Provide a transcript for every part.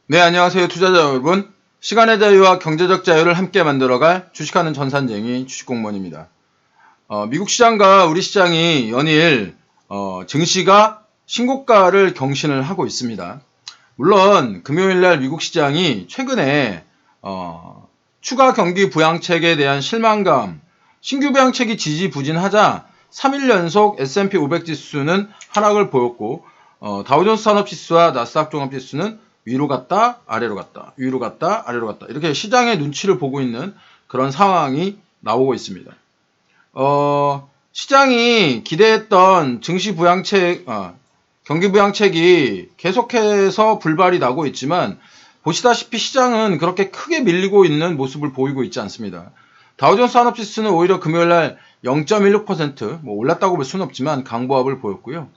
네, 안녕하세요. 투자자 여러분. 시간의 자유와 경제적 자유를 함께 만들어갈 주식하는 전산쟁이 주식공무원입니다. 미국 시장과 우리 시장이 연일 증시가 신고가를 경신을 하고 있습니다. 물론 금요일날 미국 시장이 최근에 추가 경기 부양책에 대한 실망감, 신규 부양책이 지지부진하자 3일 연속 S&P 500 지수는 하락을 보였고 다우존스 산업지수와 나스닥 종합지수는 위로 갔다 아래로 갔다 위로 갔다 아래로 갔다 이렇게 시장의 눈치를 보고 있는 그런 상황이 나오고 있습니다. 시장이 기대했던 증시 부양책, 경기 부양책이 계속해서 불발이 나고 있지만 보시다시피 시장은 그렇게 크게 밀리고 있는 모습을 보이고 있지 않습니다. 다우존스 산업지수는 오히려 금요일날 0.16% 올랐다고 볼 수는 없지만 강보합을 보였고요.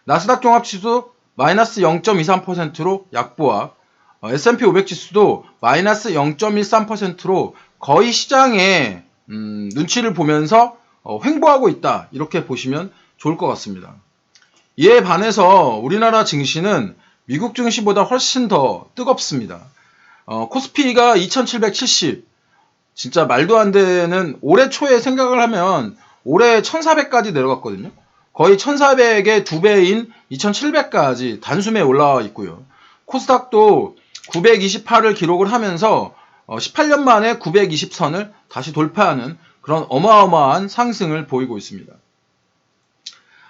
나스닥 종합지수 마이너스 0.23%로 약보합, S&P 500 지수도 마이너스 0.13%로 거의 시장의 눈치를 보면서 횡보하고 있다 이렇게 보시면 좋을 것 같습니다. 이에 반해서 우리나라 증시는 미국 증시보다 훨씬 더 뜨겁습니다. 코스피가 2770, 진짜 말도 안 되는, 올해 초에 생각을 하면 올해 1400까지 내려갔거든요. 거의 1400의 2배인 2700까지 단숨에 올라와 있고요. 코스닥도 928을 기록을 하면서 18년 만에 920선을 다시 돌파하는 그런 어마어마한 상승을 보이고 있습니다.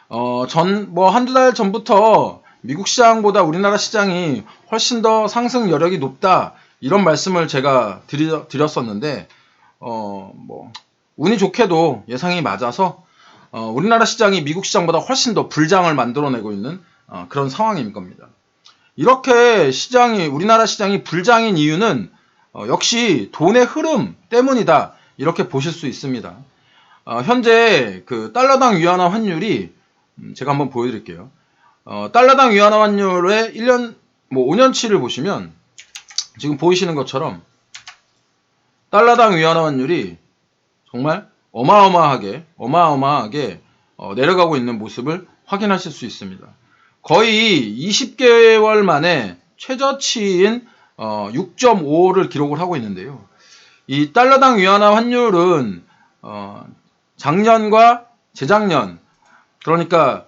한두 달 전부터 미국 시장보다 우리나라 시장이 훨씬 더 상승 여력이 높다 이런 말씀을 제가 드렸었는데 운이 좋게도 예상이 맞아서 우리나라 시장이 미국 시장보다 훨씬 더 불장을 만들어내고 있는 그런 상황인 겁니다. 이렇게 우리나라 시장이 불장인 이유는 역시 돈의 흐름 때문이다 이렇게 보실 수 있습니다. 현재 그 달러당 위안화 환율이 제가 한번 보여드릴게요. 달러당 위안화 환율의 1년 5년치를 보시면 지금 보이시는 것처럼 달러당 위안화 환율이 정말 어마어마하게 내려가고 있는 모습을 확인하실 수 있습니다. 거의 20개월 만에 최저치인 6.5를 기록을 하고 있는데요. 이 달러당 위안화 환율은 작년과 재작년, 그러니까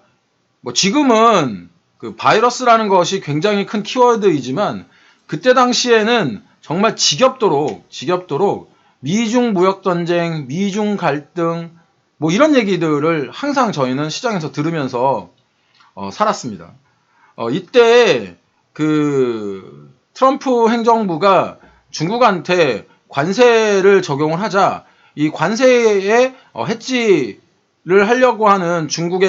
지금은 그 바이러스라는 것이 굉장히 큰 키워드이지만 그때 당시에는 정말 지겹도록 미중 무역전쟁, 미중 갈등, 이런 얘기들을 항상 저희는 시장에서 들으면서 살았습니다. 이때 그 트럼프 행정부가 중국한테 관세를 적용을 하자 이 관세에 해지를 하려고 하는 중국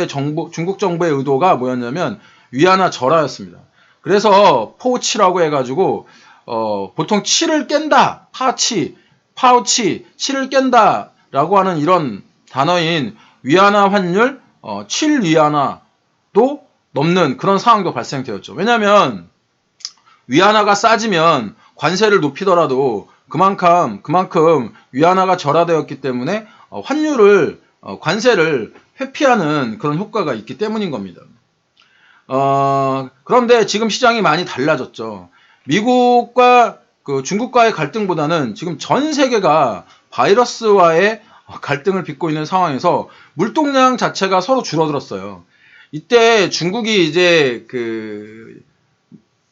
정부의 의도가 뭐였냐면 위안화 절하였습니다. 그래서 포치라고 해가지고 보통 치를 깬다, 파우치, 치를 깬다 라고 하는 이런 단어인 위안화 환율 7위안화도 넘는 그런 상황도 발생되었죠. 왜냐하면 위안화가 싸지면 관세를 높이더라도 그만큼 위안화가 절하되었기 때문에 관세를 회피하는 그런 효과가 있기 때문인 겁니다. 그런데 지금 시장이 많이 달라졌죠. 미국과 중국과의 갈등보다는 지금 전 세계가 바이러스와의 갈등을 빚고 있는 상황에서 물동량 자체가 서로 줄어들었어요. 이때 중국이 이제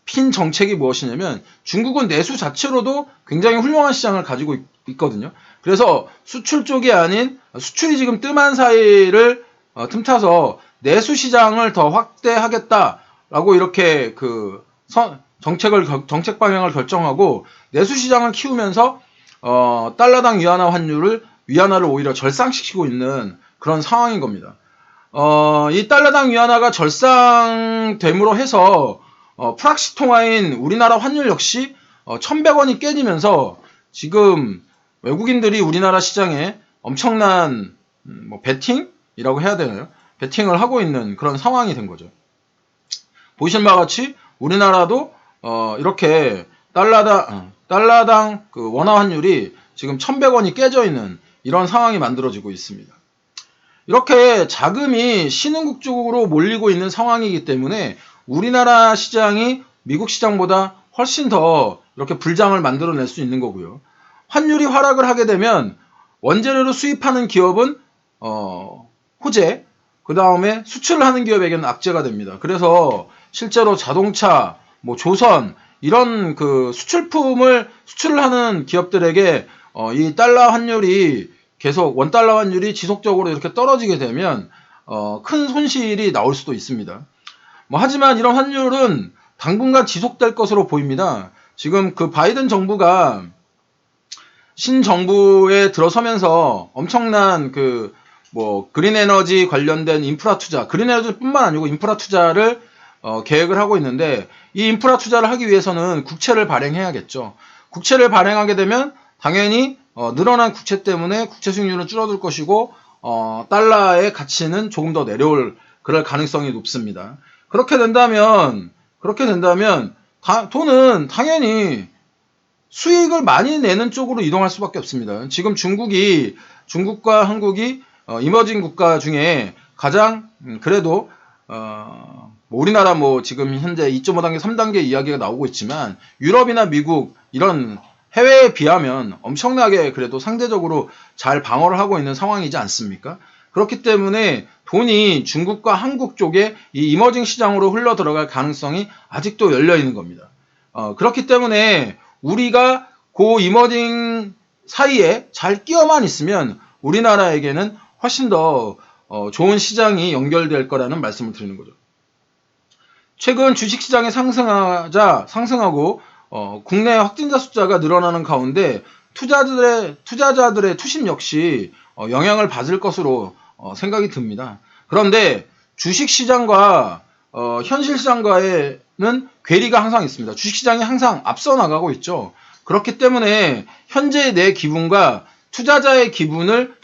핀 정책이 무엇이냐면 중국은 내수 자체로도 굉장히 훌륭한 시장을 가지고 있거든요. 그래서 수출 쪽이 아닌 수출이 지금 뜸한 사이를 틈타서 내수 시장을 더 확대하겠다라고 이렇게 정책 방향을 결정하고 내수 시장을 키우면서 달러당 위안화를 오히려 절상시키고 있는 그런 상황인 겁니다. 이 달러당 위안화가 절상됨으로 해서 프락시 통화인 우리나라 환율 역시 1,100원이 깨지면서 지금 외국인들이 우리나라 시장에 엄청난 베팅이라고 해야 되나요? 베팅을 하고 있는 그런 상황이 된 거죠. 보시는 바와 같이 우리나라도 이렇게 달러당 그 원화 환율이 지금 1,100원이 깨져 있는 이런 상황이 만들어지고 있습니다. 이렇게 자금이 신흥국 쪽으로 몰리고 있는 상황이기 때문에 우리나라 시장이 미국 시장보다 훨씬 더 이렇게 불장을 만들어낼 수 있는 거고요. 환율이 하락을 하게 되면 원재료를 수입하는 기업은 호재, 그 다음에 수출을 하는 기업에게는 악재가 됩니다. 그래서 실제로 자동차, 뭐 조선 이런 그 수출품을 수출을 하는 기업들에게 이 달러 환율이 계속 원달러 환율이 지속적으로 이렇게 떨어지게 되면 큰 손실이 나올 수도 있습니다. 뭐 하지만 이런 환율은 당분간 지속될 것으로 보입니다. 지금 그 바이든 정부가 신정부에 들어서면서 엄청난 그 뭐 그린 에너지 관련된 인프라 투자, 그린 에너지뿐만 아니고 인프라 투자를 계획을 하고 있는데, 이 인프라 투자를 하기 위해서는 국채를 발행해야겠죠. 국채를 발행하게 되면 당연히 늘어난 국채 때문에 국채 수익률은 줄어들 것이고 달러의 가치는 조금 더 내려올 그럴 가능성이 높습니다. 그렇게 된다면 돈은 당연히 수익을 많이 내는 쪽으로 이동할 수밖에 없습니다. 지금 중국과 한국이 이머징 국가 중에 가장 그래도 우리나라 뭐 지금 현재 2.5단계, 3단계 이야기가 나오고 있지만 유럽이나 미국 이런 해외에 비하면 엄청나게 그래도 상대적으로 잘 방어를 하고 있는 상황이지 않습니까? 그렇기 때문에 돈이 중국과 한국 쪽에 이 이머징 시장으로 흘러 들어갈 가능성이 아직도 열려 있는 겁니다. 그렇기 때문에 우리가 그 이머징 사이에 잘 끼어만 있으면 우리나라에게는 훨씬 더 좋은 시장이 연결될 거라는 말씀을 드리는 거죠. 최근 주식시장이 상승하고 국내 확진자 숫자가 늘어나는 가운데 투자자들의 투심 역시 영향을 받을 것으로 생각이 듭니다. 그런데 주식시장과 현실시장과는 괴리가 항상 있습니다. 주식시장이 항상 앞서 나가고 있죠. 그렇기 때문에 현재의 내 기분과 투자의 기분을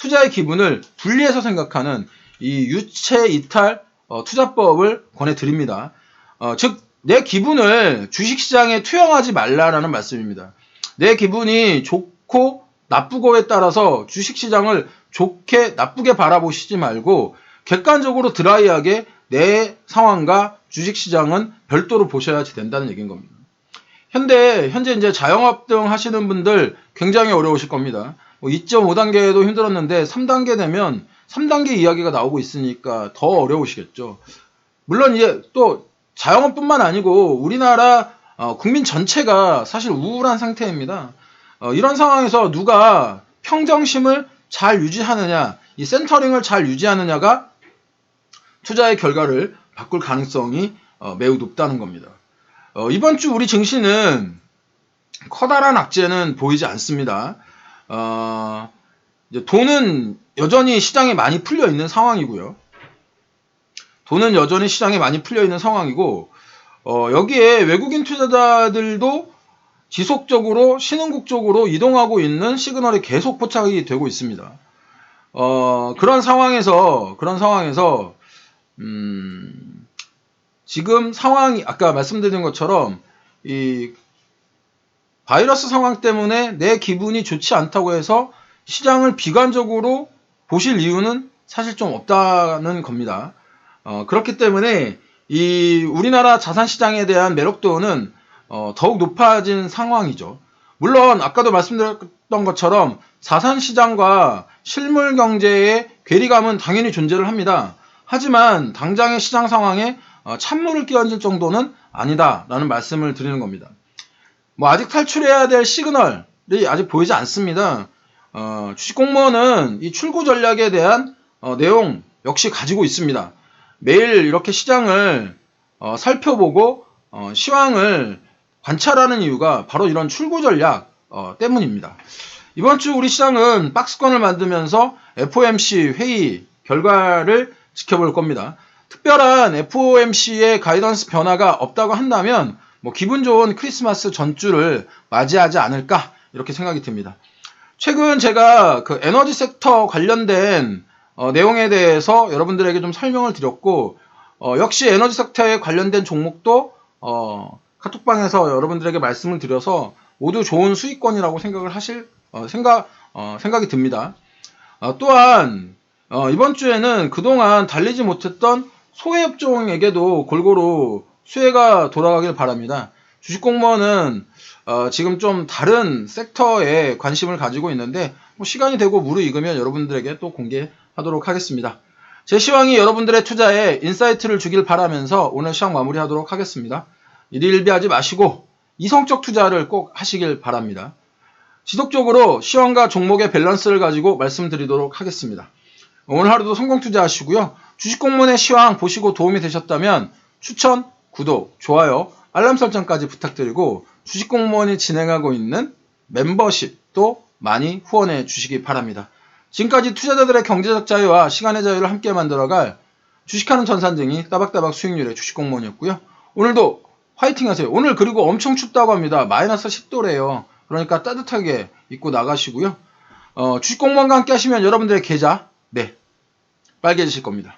분리해서 생각하는 이 유체 이탈 투자법을 권해드립니다. 즉 내 기분을 주식시장에 투영하지 말라라는 말씀입니다. 내 기분이 좋고 나쁘고에 따라서 주식시장을 좋게 나쁘게 바라보시지 말고 객관적으로 드라이하게 내 상황과 주식시장은 별도로 보셔야지 된다는 얘기인 겁니다. 현재 이제 자영업 등 하시는 분들 굉장히 어려우실 겁니다. 2.5단계도 힘들었는데 3단계 되면 3단계 이야기가 나오고 있으니까 더 어려우시겠죠. 물론 이제 또 자영업뿐만 아니고 우리나라 국민 전체가 사실 우울한 상태입니다. 이런 상황에서 누가 평정심을 잘 유지하느냐, 이 센터링을 잘 유지하느냐가 투자의 결과를 바꿀 가능성이 매우 높다는 겁니다. 이번 주 우리 증시는 커다란 악재는 보이지 않습니다. 이제 돈은 여전히 시장에 많이 풀려 있는 상황이고요. 여기에 외국인 투자자들도 지속적으로 신흥국 쪽으로 이동하고 있는 시그널이 계속 포착이 되고 있습니다. 그런 상황에서 지금 상황이 아까 말씀드린 것처럼 이 바이러스 상황 때문에 내 기분이 좋지 않다고 해서 시장을 비관적으로 보실 이유는 사실 좀 없다는 겁니다. 그렇기 때문에 이 우리나라 자산시장에 대한 매력도는 더욱 높아진 상황이죠. 물론 아까도 말씀드렸던 것처럼 자산시장과 실물경제의 괴리감은 당연히 존재를 합니다. 하지만 당장의 시장 상황에 찬물을 끼얹을 정도는 아니다라는 말씀을 드리는 겁니다. 뭐 아직 탈출해야 될 시그널이 아직 보이지 않습니다. 주식공무원은 이 출구 전략에 대한 내용 역시 가지고 있습니다. 매일 이렇게 시장을 살펴보고 시황을 관찰하는 이유가 바로 이런 출구 전략 때문입니다. 이번 주 우리 시장은 박스권을 만들면서 FOMC 회의 결과를 지켜볼 겁니다. 특별한 FOMC의 가이던스 변화가 없다고 한다면 뭐 기분 좋은 크리스마스 전주를 맞이하지 않을까 이렇게 생각이 듭니다. 최근 제가 그 에너지 섹터 관련된 내용에 대해서 여러분들에게 좀 설명을 드렸고 역시 에너지 섹터에 관련된 종목도 카톡방에서 여러분들에게 말씀을 드려서 모두 좋은 수익권이라고 생각이 듭니다. 또한 이번 주에는 그동안 달리지 못했던 소외업종에게도 골고루 수혜가 돌아가길 바랍니다. 주식공무원은 지금 좀 다른 섹터에 관심을 가지고 있는데 뭐 시간이 되고 무르익으면 여러분들에게 또 공개하도록 하겠습니다. 제 시황이 여러분들의 투자에 인사이트를 주길 바라면서 오늘 시황 마무리하도록 하겠습니다. 일희일비하지 마시고 이성적 투자를 꼭 하시길 바랍니다. 지속적으로 시황과 종목의 밸런스를 가지고 말씀드리도록 하겠습니다. 오늘 하루도 성공 투자하시고요. 주식공무원의 시황 보시고 도움이 되셨다면 추천, 구독, 좋아요, 알람 설정까지 부탁드리고 주식공무원이 진행하고 있는 멤버십도 많이 후원해 주시기 바랍니다. 지금까지 투자자들의 경제적 자유와 시간의 자유를 함께 만들어갈 주식하는 전산쟁이 따박따박 수익률의 주식공무원이었고요. 오늘도 화이팅 하세요. 오늘 그리고 엄청 춥다고 합니다. 마이너스 10도래요. 그러니까 따뜻하게 입고 나가시고요. 주식공무원과 함께 하시면 여러분들의 계좌 빨개지실 겁니다.